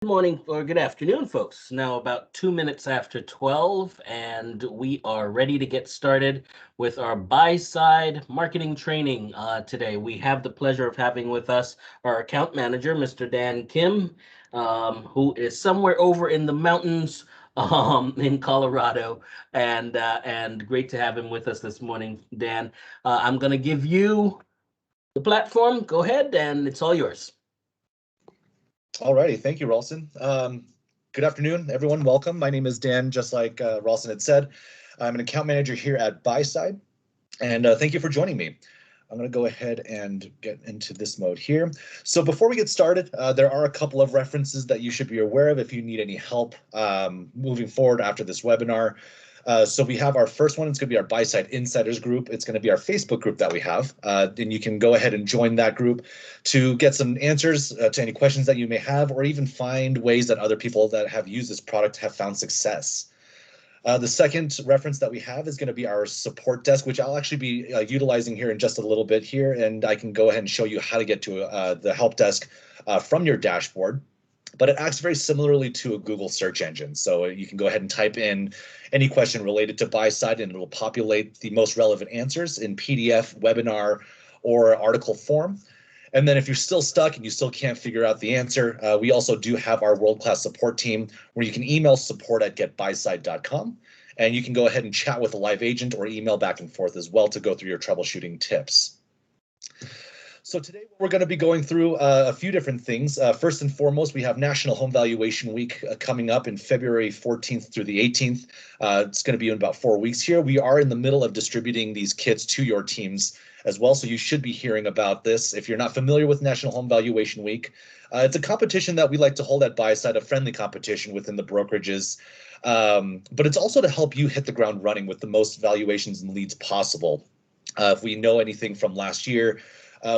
Good morning or good afternoon, folks. Now about 2 minutes after 12, and we are ready to get started with our buy-side marketing training today. We have the pleasure of having with us our account manager, Mr. Dan Kim, who is somewhere over in the mountains in Colorado, and great to have him with us this morning, Dan. I'm going to give you the platform. Go ahead, and it's all yours. Alrighty, thank you, Ralston. Good afternoon, everyone. Welcome. My name is Dan, just like Ralston had said. I'm an account manager here at Buyside, and thank you for joining me. I'm going to go ahead and get into this mode here. So before we get started, there are a couple of references that you should be aware of if you need any help moving forward after this webinar. So we have our first one. It's going to be our Buyside Insiders group. It's going to be our Facebook group that we have. And you can go ahead and join that group to get some answers to any questions that you may have, or even find ways that other people that have used this product have found success. The second reference that we have is going to be our support desk, which I'll actually be utilizing here in just a little bit here. And I can go ahead and show you how to get to the help desk from your dashboard. But it acts very similarly to a Google search engine. So you can go ahead and type in any question related to Buyside, and it'll populate the most relevant answers in PDF, webinar, or article form. And then if you're still stuck and you still can't figure out the answer, we also do have our world-class support team where you can email support@getbuyside.com, and you can go ahead and chat with a live agent or email back and forth as well to go through your troubleshooting tips. So today we're going to be going through a few different things. First and foremost, we have National Home Valuation Week coming up in February 14th through the 18th. It's going to be in about 4 weeks here. We are in the middle of distributing these kits to your teams as well, so you should be hearing about this. If you're not familiar with National Home Valuation Week, it's a competition that we like to hold at Buyside, a friendly competition within the brokerages, but it's also to help you hit the ground running with the most valuations and leads possible. If we know anything from last year,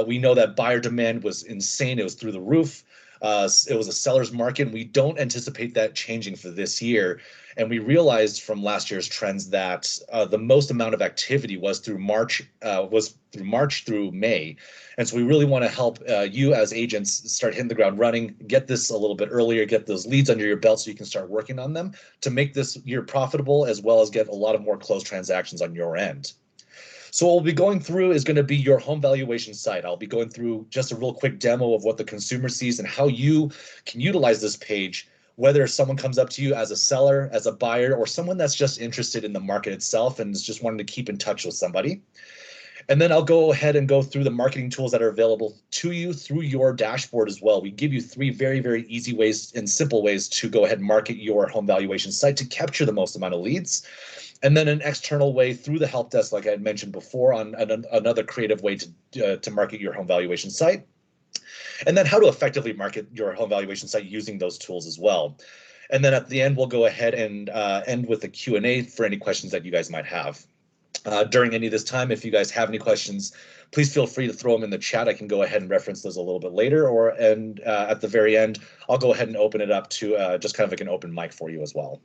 we know that buyer demand was insane. It was through the roof. It was a seller's market. And we don't anticipate that changing for this year. And we realized from last year's trends that the most amount of activity was through March through May. And so we really want to help you as agents start hitting the ground running, get this a little bit earlier, get those leads under your belt so you can start working on them to make this year profitable, as well as get a lot of more closed transactions on your end. So what we'll be going through is going to be your home valuation site. I'll be going through just a real quick demo of what the consumer sees and how you can utilize this page, whether someone comes up to you as a seller, as a buyer, or someone that's just interested in the market itself and is just wanting to keep in touch with somebody. And then I'll go ahead and go through the marketing tools that are available to you through your dashboard as well. We give you 3 very, very easy ways and simple ways to go ahead and market your home valuation site to capture the most amount of leads. And then an external way through the help desk, like I had mentioned before, on another creative way to market your home valuation site. And then how to effectively market your home valuation site using those tools as well. And then at the end, we'll go ahead and end with a Q&A for any questions that you guys might have. During any of this time, if you guys have any questions, please feel free to throw them in the chat. I can go ahead and reference those a little bit later, and at the very end, I'll go ahead and open it up to just kind of like an open mic for you as well.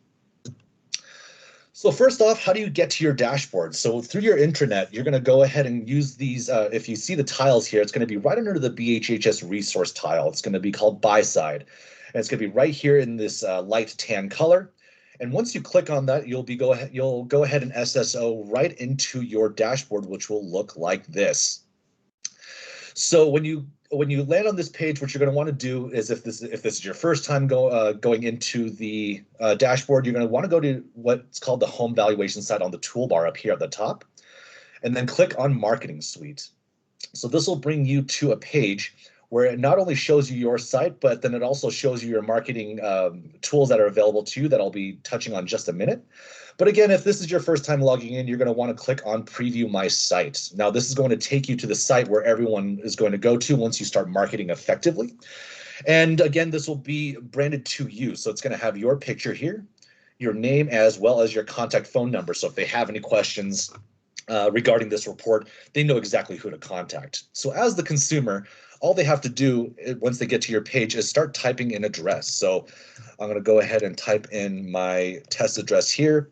So first off, how do you get to your dashboard? So through your intranet, you're going to go ahead and use these. If you see the tiles here, it's going to be right under the BHHS resource tile. It's going to be called Buyside, and it's going to be right here in this light tan color. And once you click on that, you'll go ahead and SSO right into your dashboard, which will look like this. So when you land on this page, what you're going to want to do is, if this is your first time going into the dashboard, you're going to want to go to what's called the home valuation site on the toolbar up here at the top, and then click on Marketing Suite. So this will bring you to a page where it not only shows you your site, but then it also shows you your marketing tools that are available to you that I'll be touching on just a minute. But again, if this is your first time logging in, you're going to want to click on Preview My Site. Now, this is going to take you to the site where everyone is going to go to once you start marketing effectively. And again, this will be branded to you. So it's going to have your picture here, your name, as well as your contact phone number. So if they have any questions regarding this report, they know exactly who to contact. So as the consumer, all they have to do once they get to your page is start typing in address. So I'm going to go ahead and type in my test address here.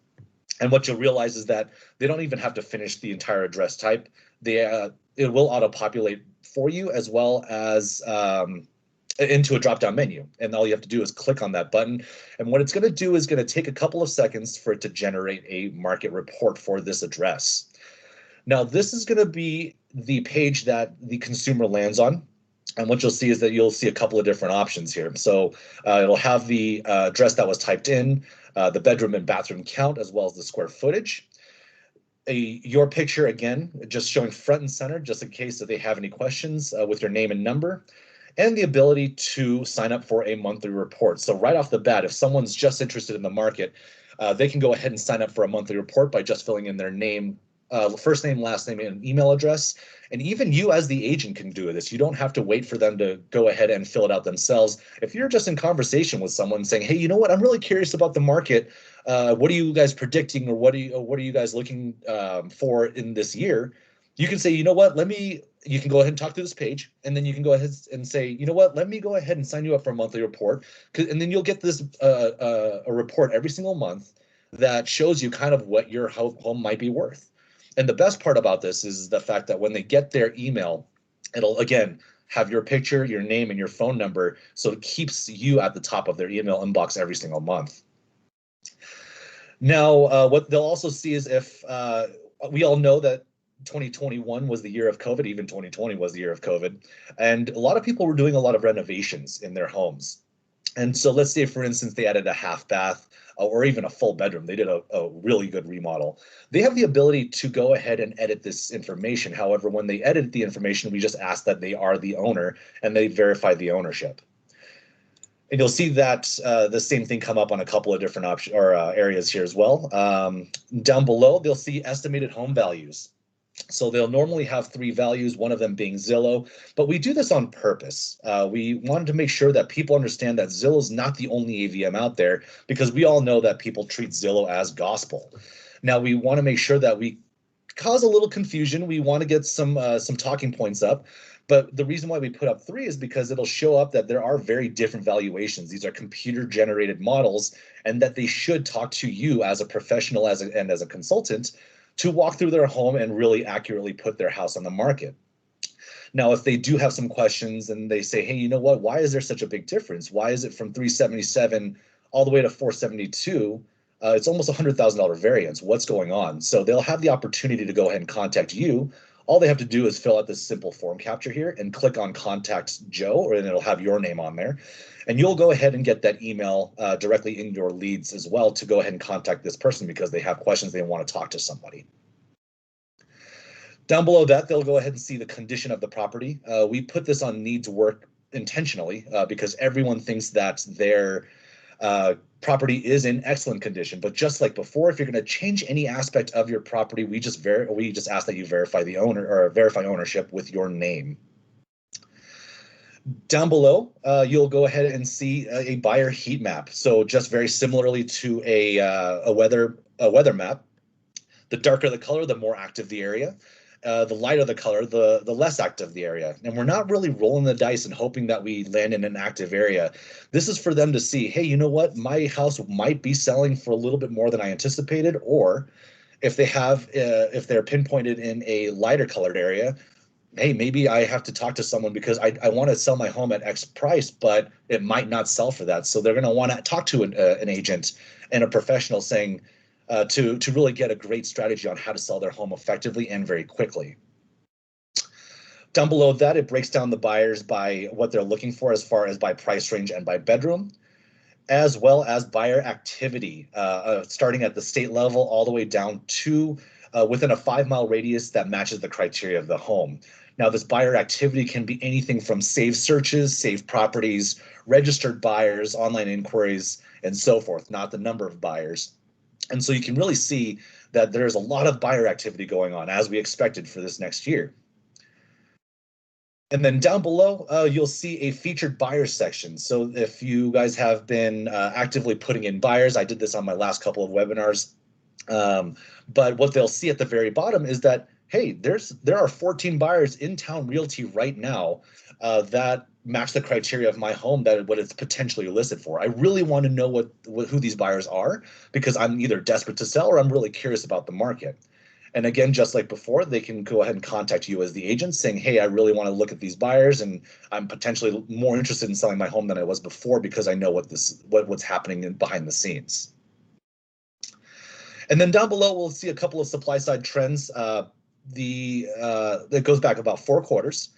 And what you'll realize is that they don't even have to finish the entire address type. It will auto-populate for you, as well as into a drop-down menu. And all you have to do is click on that button. And what it's going to do is going to take a couple of seconds for it to generate a market report for this address. Now, this is going to be the page that the consumer lands on. And what you'll see is that you'll see a couple of different options here. So it'll have the address that was typed in, the bedroom and bathroom count, as well as the square footage. Your picture, again, just showing front and center, just in case that they have any questions with your name and number, and the ability to sign up for a monthly report. So right off the bat, if someone's just interested in the market, they can go ahead and sign up for a monthly report by just filling in their name, first name, last name, and email address. And even you as the agent can do this. You don't have to wait for them to go ahead and fill it out themselves. If you're just in conversation with someone saying, hey, you know what, I'm really curious about the market. What are you guys predicting, or what are you guys looking for in this year? You can say, you know what, you can go ahead and talk to this page, and then you can go ahead and say, you know what, let me go ahead and sign you up for a monthly report. And then you'll get this a report every single month that shows you kind of what your home might be worth. And the best part about this is the fact that when they get their email, it'll, again, have your picture, your name, and your phone number. So it keeps you at the top of their email inbox every single month. Now, what they'll also see is if we all know that 2021 was the year of COVID, even 2020 was the year of COVID. And a lot of people were doing a lot of renovations in their homes. And so let's say, for instance, they added a half bath or even a full bedroom. They did a really good remodel. They have the ability to go ahead and edit this information. However, when they edit the information, we just ask that they are the owner and they verify the ownership. And you'll see that the same thing come up on a couple of different areas here as well. Down below, they'll see estimated home values. So they'll normally have three values, one of them being Zillow, but we do this on purpose. We wanted to make sure that people understand that Zillow is not the only AVM out there, because we all know that people treat Zillow as gospel. Now, we want to make sure that we cause a little confusion. We want to get some talking points up. But the reason why we put up three is because it'll show up that there are very different valuations. These are computer generated models, and that they should talk to you as a professional and as a consultant to walk through their home and really accurately put their house on the market. Now, if they do have some questions and they say, hey, you know what, why is there such a big difference? Why is it from 377 all the way to 472? It's almost $100,000 variance. What's going on? So they'll have the opportunity to go ahead and contact you. All they have to do is fill out this simple form capture here and click on Contact Joe, and it'll have your name on there. And you'll go ahead and get that email directly in your leads as well to go ahead and contact this person because they have questions, they want to talk to somebody. Down below that, they'll go ahead and see the condition of the property. We put this on needs work intentionally because everyone thinks that their property is in excellent condition. But just like before, if you're going to change any aspect of your property, we just ask that you verify the owner or verify ownership with your name. Down below, you'll go ahead and see a buyer heat map. So just very similarly to a weather map, the darker the color, the more active the area. The lighter the color, the less active the area. And we're not really rolling the dice and hoping that we land in an active area. This is for them to see, hey, you know what? My house might be selling for a little bit more than I anticipated. Or if they're pinpointed in a lighter colored area, hey, maybe I have to talk to someone because I want to sell my home at X price, but it might not sell for that. So they're going to want to talk to an agent and a professional saying, to really get a great strategy on how to sell their home effectively and very quickly. Down below that, it breaks down the buyers by what they're looking for as far as by price range and by bedroom, as well as buyer activity, starting at the state level all the way down to within a 5-mile radius that matches the criteria of the home. Now, this buyer activity can be anything from saved searches, saved properties, registered buyers, online inquiries, and so forth, not the number of buyers. And so you can really see that there's a lot of buyer activity going on as we expected for this next year. And then down below, you'll see a featured buyers section. So if you guys have been actively putting in buyers, I did this on my last couple of webinars. But what they'll see at the very bottom is that, hey, there are 14 buyers in Town Realty right now that match the criteria of my home, that what it's potentially listed for. I really want to know who these buyers are because I'm either desperate to sell or I'm really curious about the market. And again, just like before, they can go ahead and contact you as the agent saying, hey, I really want to look at these buyers and I'm potentially more interested in selling my home than I was before because I know what's happening behind the scenes. And then down below, we'll see a couple of supply side trends. That goes back about 4 quarters.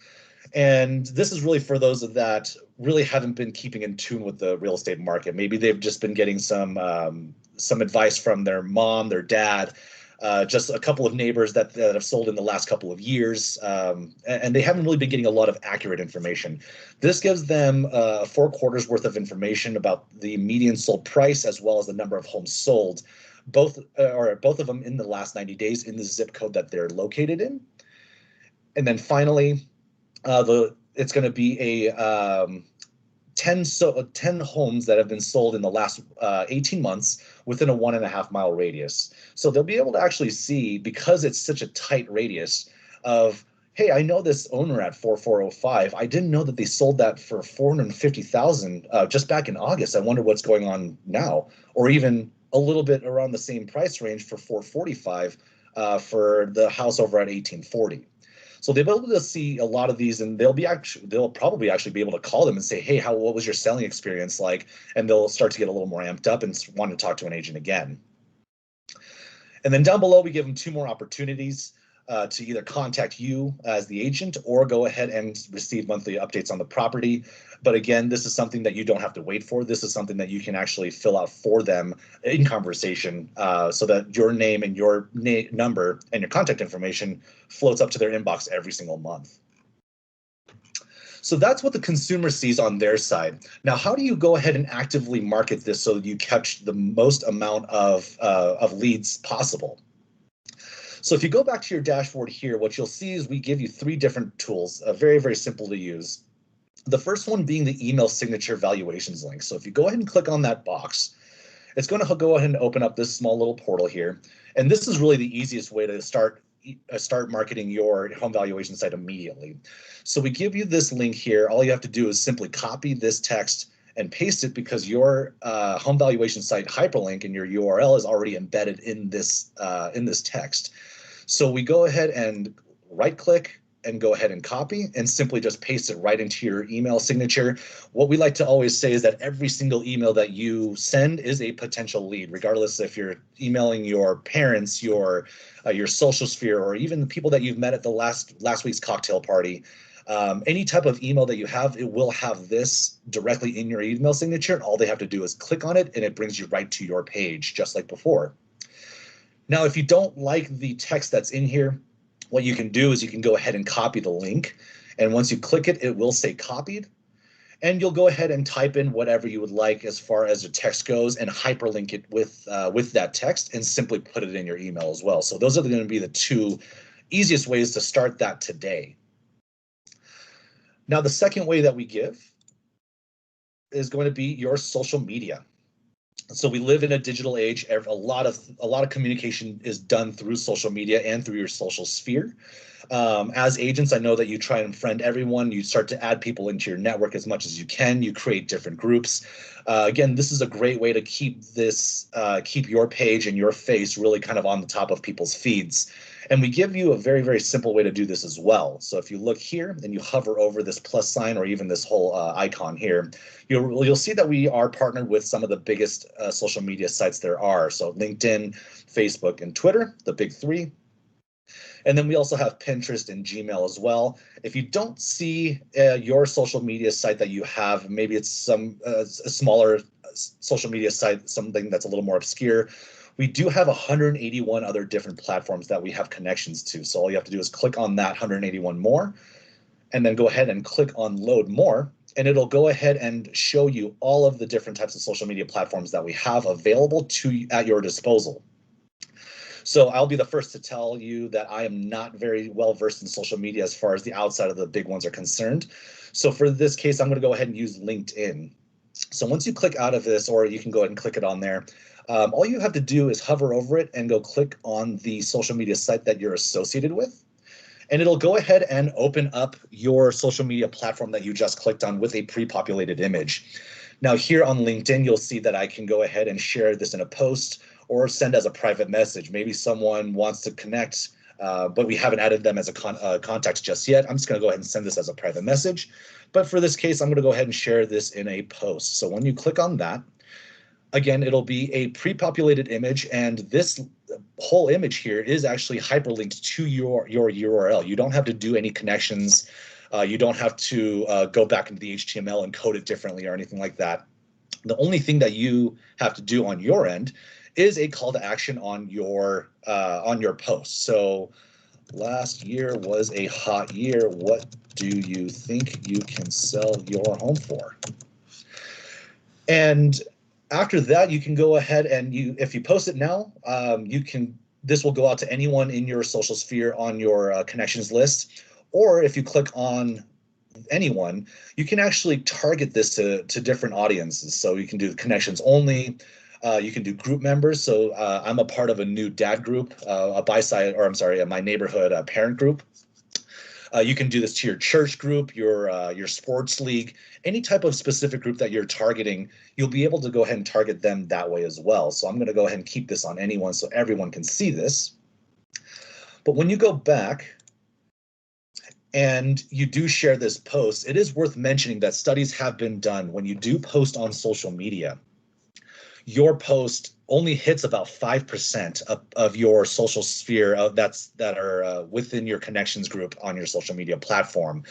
And this is really for those that really haven't been keeping in tune with the real estate market. Maybe they've just been getting some advice from their mom, their dad, just a couple of neighbors that have sold in the last couple of years, and they haven't really been getting a lot of accurate information. This gives them 4 quarters worth of information about the median sold price as well as the number of homes sold, both of them in the last 90 days in the zip code that they're located in. And then finally, it's going to be a 10 homes that have been sold in the last 18 months within a 1.5 mile radius. So they'll be able to actually see, because it's such a tight radius of, hey, I know this owner at 4405. I didn't know that they sold that for 450,000 just back in August. I wonder what's going on now, or even a little bit around the same price range for 445 for the house over at 1840. So they'll be able to see a lot of these, and they'll probably actually be able to call them and say, hey, what was your selling experience like? And they'll start to get a little more amped up and want to talk to an agent again. And then down below, we give them 2 more opportunities to either contact you as the agent or go ahead and receive monthly updates on the property. But again, this is something that you don't have to wait for. This is something that you can actually fill out for them in conversation, so that your name and your number and your contact information floats up to their inbox every single month. So that's what the consumer sees on their side. Now, how do you go ahead and actively market this so that you catch the most amount of leads possible? So if you go back to your dashboard here, what you'll see is we give you 3 different tools, very, very simple to use. The first one being the email signature valuations link. So if you go ahead and click on that box, it's going to go ahead and open up this small little portal here. And this is really the easiest way to start marketing your home valuation site immediately. So we give you this link here. All you have to do is simply copy this text and paste it, because your home valuation site hyperlink and your URL is already embedded in this text. So we go ahead and right click and go ahead and copy and simply just paste it right into your email signature. What we like to always say is that every single email that you send is a potential lead, regardless if you're emailing your parents, your social sphere, or even the people that you've met at the last week's cocktail party. Any type of email that you have, it will have this directly in your email signature, and all they have to do is click on it and it brings you right to your page, just like before. Now, if you don't like the text that's in here, what you can do is you can go ahead and copy the link, and once you click it, it will say copied, and you'll go ahead and type in whatever you would like as far as the text goes and hyperlink it with that text and simply put it in your email as well. So those are going to be the 2 easiest ways to start that today. Now, the second way that we give is going to be your social media. So we live in a digital age. A lot of communication is done through social media and through your social sphere. As agents, I know that you try and friend everyone. You start to add people into your network as much as you can. You create different groups. Again, this is a great way to keep your page and your face really kind of on the top of people's feeds. And we give you a very, very simple way to do this as well. So if you look here and you hover over this plus sign or even this whole icon here, you'll see that we are partnered with some of the biggest social media sites there are. So LinkedIn, Facebook, and Twitter, the big 3. And then we also have Pinterest and Gmail as well. If you don't see your social media site that you have, maybe it's some a smaller social media site, something that's a little more obscure, we do have 181 other different platforms that we have connections to. So all you have to do is click on that 181 more, and then go ahead and click on load more, and it'll go ahead and show you all of the different types of social media platforms that we have available at your disposal. So I'll be the first to tell you that I am not very well versed in social media as far as the outside of the big ones are concerned. So for this case, I'm going to go ahead and use LinkedIn. So once you click out of this, or you can go ahead and click it on there, all you have to do is hover over it and go click on the social media site that you're associated with. And it'll go ahead and open up your social media platform that you just clicked on with a pre-populated image. Now here on LinkedIn, you'll see that I can go ahead and share this in a post, or send as a private message. Maybe someone wants to connect, but we haven't added them as a contact just yet. I'm just going to go ahead and send this as a private message. But for this case, I'm going to go ahead and share this in a post. So when you click on that, again, it'll be a pre-populated image, and this whole image here is actually hyperlinked to your URL. You don't have to do any connections. You don't have to go back into the HTML and code it differently or anything like that. The only thing that you have to do on your end is a call to action on your post. So last year was a hot year. What do you think you can sell your home for? And after that, you can go ahead and if you post it now, this will go out to anyone in your social sphere on your connections list. Or if you click on anyone, you can actually target this to different audiences. So you can do connections only. You can do group members. So I'm a part of a new dad group, a Buyside, or I'm sorry, my neighborhood parent group. You can do this to your church group, your sports league, any type of specific group that you're targeting. You'll be able to go ahead and target them that way as well. So I'm going to go ahead and keep this on anyone so everyone can see this. But when you go back and you do share this post, it is worth mentioning that studies have been done. When you do post on social media, your post only hits about 5% of your social sphere that are within your connections group on your social media platform.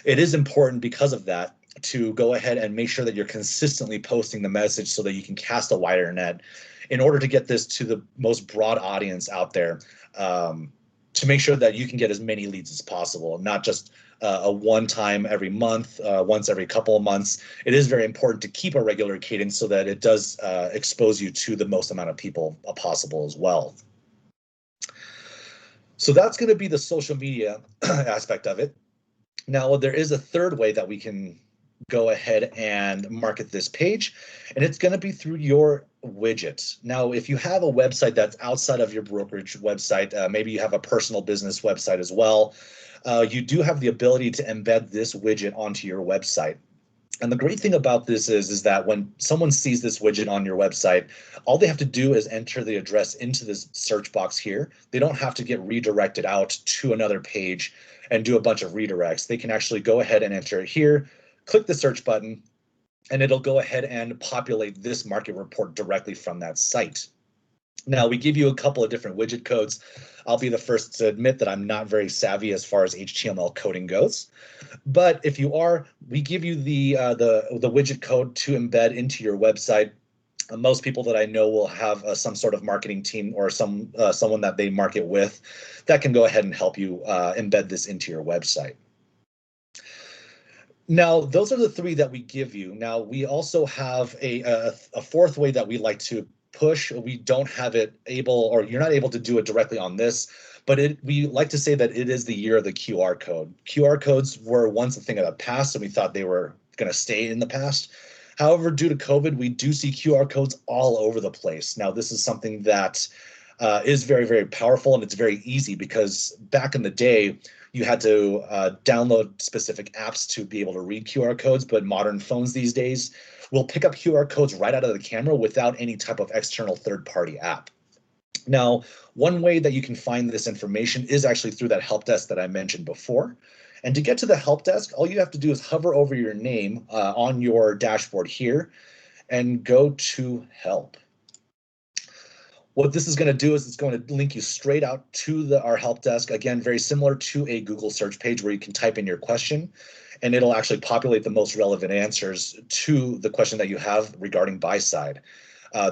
It is important because of that to go ahead and make sure that you're consistently posting the message so that you can cast a wider net in order to get this to the most broad audience out there, to make sure that you can get as many leads as possible, not just a one time every month, once every couple of months. It is very important to keep a regular cadence so that it does expose you to the most amount of people possible as well. So that's going to be the social media aspect of it. Now, there is a third way that we can go ahead and market this page, and it's going to be through your widget. Now, if you have a website that's outside of your brokerage website, maybe you have a personal business website as well, you do have the ability to embed this widget onto your website. And the great thing about this is that when someone sees this widget on your website, all they have to do is enter the address into this search box here. They don't have to get redirected out to another page and do a bunch of redirects. They can actually go ahead and enter it here, click the search button, and it'll go ahead and populate this market report directly from that site. Now, we give you a couple of different widget codes. I'll be the first to admit that I'm not very savvy as far as HTML coding goes. But if you are, we give you the widget code to embed into your website. Most people that I know will have some sort of marketing team or someone that they market with that can go ahead and help you embed this into your website. Now, those are the three that we give you. Now, we also have a fourth way that we like to push. We don't have it able, or you're not able to do it directly on this, but we like to say that it is the year of the QR code. QR codes were once a thing of the past, and we thought they were going to stay in the past. However, due to COVID, we do see QR codes all over the place. Now, this is something that is very, very powerful, and it's very easy because back in the day, you had to download specific apps to be able to read QR codes, but modern phones these days will pick up QR codes right out of the camera without any type of external third-party app. Now, one way that you can find this information is actually through that help desk that I mentioned before. And to get to the help desk, all you have to do is hover over your name on your dashboard here and go to help. What this is going to do is it's going to link you straight out to our help desk. Again, very similar to a Google search page where you can type in your question and it'll actually populate the most relevant answers to the question that you have regarding Buyside.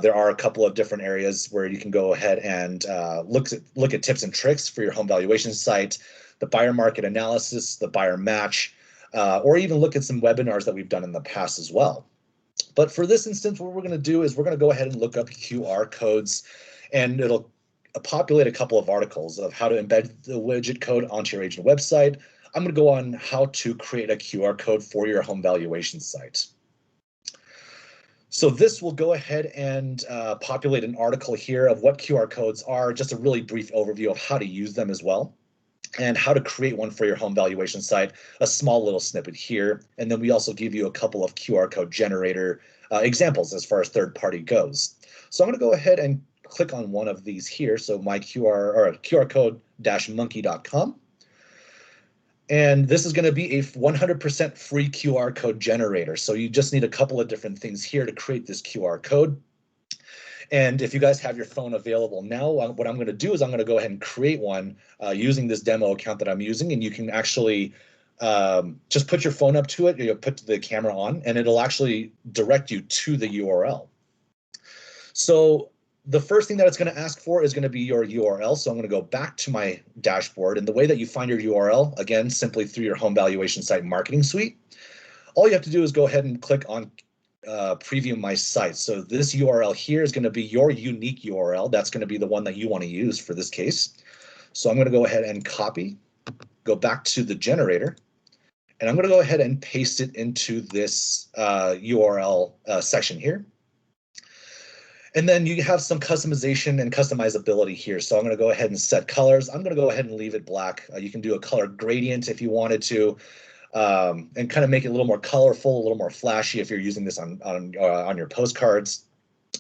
There are a couple of different areas where you can go ahead and look at tips and tricks for your home valuation site, the buyer market analysis, the buyer match, or even look at some webinars that we've done in the past as well. But for this instance, what we're going to do is we're going to go ahead and look up QR codes, and it'll populate a couple of articles of how to embed the widget code onto your agent website. I'm going to go on how to create a QR code for your home valuation site. So this will go ahead and populate an article here of what QR codes are, just a really brief overview of how to use them as well, and how to create one for your home valuation site, a small little snippet here. And then we also give you a couple of QR code generator examples as far as third party goes. So I'm going to go ahead and click on one of these here. So my QR code-monkey.com. And this is going to be a 100% free QR code generator. So you just need a couple of different things here to create this QR code. And if you guys have your phone available now, what I'm going to do is I'm going to go ahead and create one using this demo account that I'm using. And you can actually just put your phone up to it, put the camera on, and it'll actually direct you to the URL. So the first thing that it's going to ask for is going to be your URL. So I'm going to go back to my dashboard. And the way that you find your URL, again, simply through your home valuation site marketing suite. All you have to do is go ahead and click on preview my site. So this URL here is going to be your unique URL. That's going to be the one that you want to use for this case. So I'm going to go ahead and copy, go back to the generator, and I'm going to go ahead and paste it into this URL section here. And then you have some customization and customizability here. So I'm going to go ahead and set colors. I'm going to go ahead and leave it black. You can do a color gradient if you wanted to, and kind of make it a little more colorful, a little more flashy if you're using this on your postcards.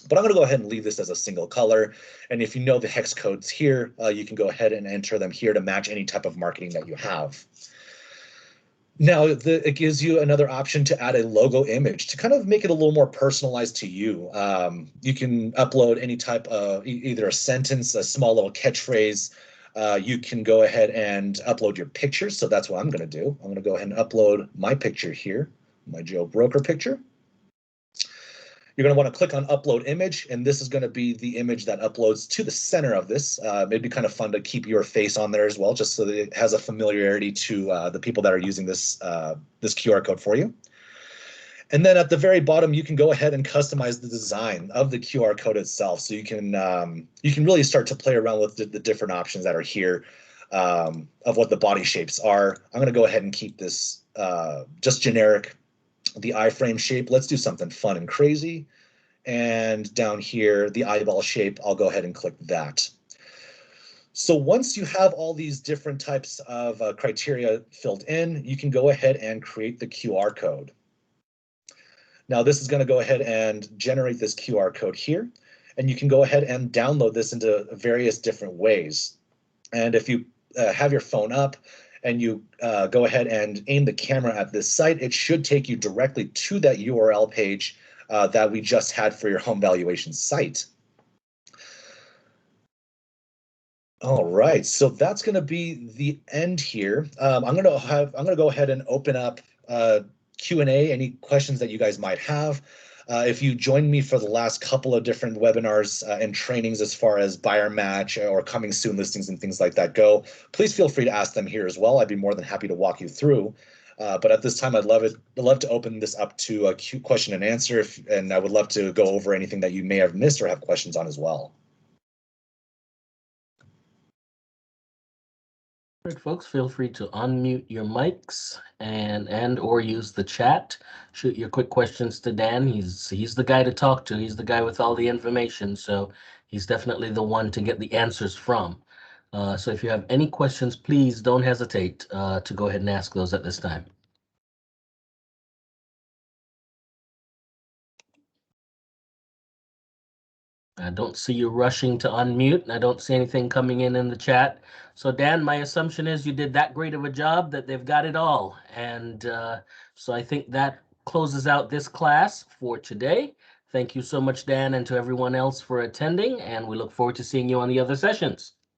But I'm going to go ahead and leave this as a single color. And if you know the hex codes here, you can go ahead and enter them here to match any type of marketing that you have. Now, it gives you another option to add a logo image to kind of make it a little more personalized to you. You can upload any type of either a sentence, a small little catchphrase. You can go ahead and upload your pictures. So that's what I'm going to do. I'm going to go ahead and upload my picture here, my Joe Broker picture. You're going to want to click on upload image, and this is going to be the image that uploads to the center of this. It'd be kind of fun to keep your face on there as well, just so that it has a familiarity to the people that are using this QR code for you. And then at the very bottom, you can go ahead and customize the design of the QR code itself. So you can really start to play around with the different options that are here of what the body shapes are. I'm going to go ahead and keep this just generic, the iframe shape. Let's do something fun and crazy. And down here, the eyeball shape, I'll go ahead and click that. So once you have all these different types of criteria filled in, you can go ahead and create the QR code. Now this is going to go ahead and generate this QR code here, and you can go ahead and download this into various different ways. And if you have your phone up and you go ahead and aim the camera at this site, it should take you directly to that URL page that we just had for your home valuation site. All right, so that's going to be the end here. I'm going to go ahead and open up Q&A, any questions that you guys might have. If you joined me for the last couple of different webinars and trainings as far as buyer match or coming soon listings and things like that go, please feel free to ask them here as well. I'd be more than happy to walk you through. But at this time, I'd love to open this up to a question and answer, and I would love to go over anything that you may have missed or have questions on as well. All right, folks, feel free to unmute your mics and or use the chat. Shoot your quick questions to Dan. He's the guy to talk to. He's the guy with all the information, so he's definitely the one to get the answers from. So if you have any questions, please don't hesitate to go ahead and ask those at this time. I don't see you rushing to unmute, and I don't see anything coming in the chat. So Dan, my assumption is you did that great of a job that they've got it all. And so I think that closes out this class for today. Thank you so much, Dan, and to everyone else for attending, and we look forward to seeing you on the other sessions.